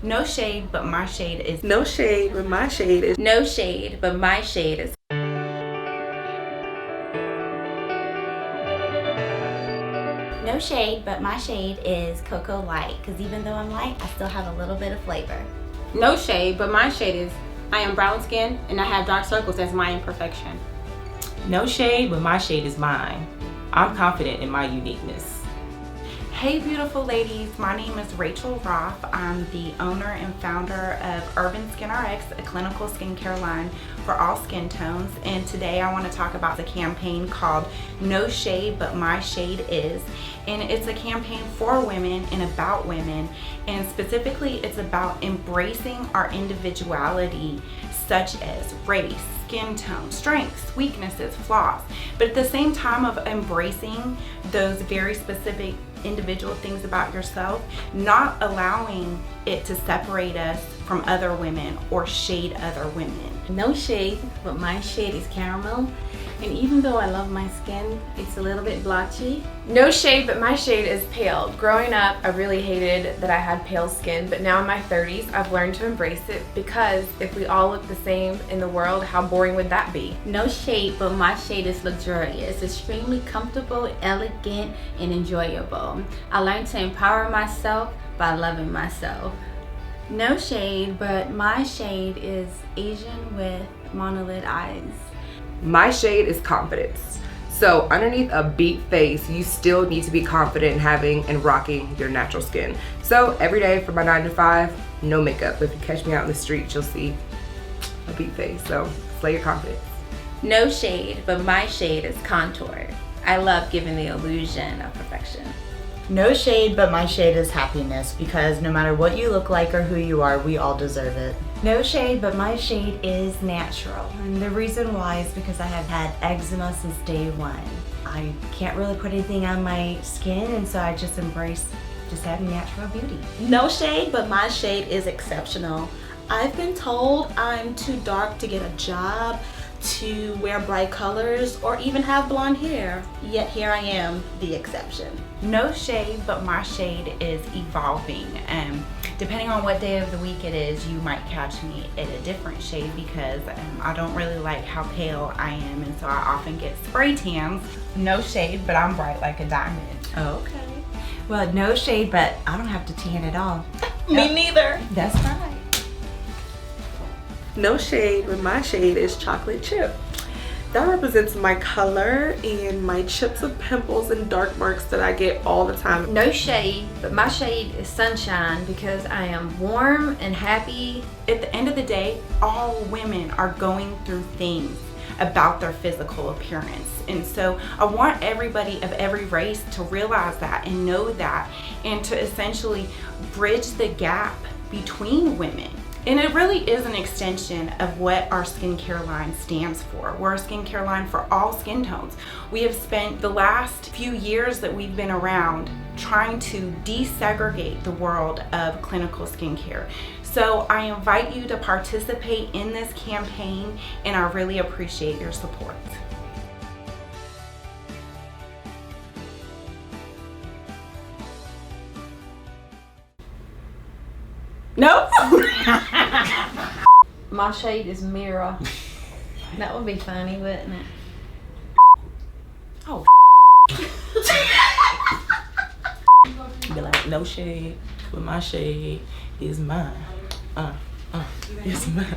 No shade, but my shade is. No shade, but my shade is. No shade, but my shade is. No shade, but my shade is Cocoa Light, because even though I'm light, I still have a little bit of flavor. No shade, but my shade is I am brown skinned and I have dark circles as my imperfection. No shade, but my shade is mine. I'm confident in my uniqueness. Hey beautiful ladies, my name is Rachel Roth. I'm the owner and founder of Urban Skin RX, a clinical skincare line for all skin tones. And today I want to talk about the campaign called No Shade, But My Shade Is. And it's a campaign for women and about women. And specifically it's about embracing our individuality, such as race, skin tone, strengths, weaknesses, flaws. But at the same time of embracing those very specific individual things about yourself, not allowing it to separate us from other women or shade other women. No shade, but my shade is caramel. And even though I love my skin, it's a little bit blotchy. No shade, but my shade is pale. Growing up, I really hated that I had pale skin, but now in my 30s, I've learned to embrace it because if we all look the same in the world, how boring would that be? No shade, but my shade is luxurious, extremely comfortable, elegant, and enjoyable. I learned to empower myself by loving myself. No shade, but my shade is Asian with monolid eyes. My shade is confidence. So underneath a beat face, you still need to be confident in having and rocking your natural skin. So every day for my 9 to 5, no makeup. If you catch me out in the street, you'll see a beat face. So slay your confidence. No shade, but my shade is contour. I love giving the illusion of perfection. No shade, but my shade is happiness, because no matter what you look like or who you are, we all deserve it. No shade, but my shade is natural. And the reason why is because I have had eczema since day one. I can't really put anything on my skin, and so I just embrace just having natural beauty. No shade, but my shade is exceptional. I've been told I'm too dark to get a job, to wear bright colors, or even have blonde hair. Yet here I am, the exception. No shade, but my shade is evolving. Depending on what day of the week it is, you might catch me at a different shade because I don't really like how pale I am, and so I often get spray tans. No shade, but I'm bright like a diamond. Okay. Well, no shade, but I don't have to tan at all. Me neither. That's right. No shade, but my shade is chocolate chip. That represents my color and my chips of pimples and dark marks that I get all the time. No shade, but my shade is sunshine because I am warm and happy. At the end of the day, all women are going through things about their physical appearance. And so I want everybody of every race to realize that and know that, and to essentially bridge the gap between women. And it really is an extension of what our skincare line stands for. We're a skincare line for all skin tones. We have spent the last few years that we've been around trying to desegregate the world of clinical skincare. So I invite you to participate in this campaign, and I really appreciate your support. No? My shade is mirror. That would be funny, wouldn't it? Oh. Be like, no shade, but my shade is mine. It's mine.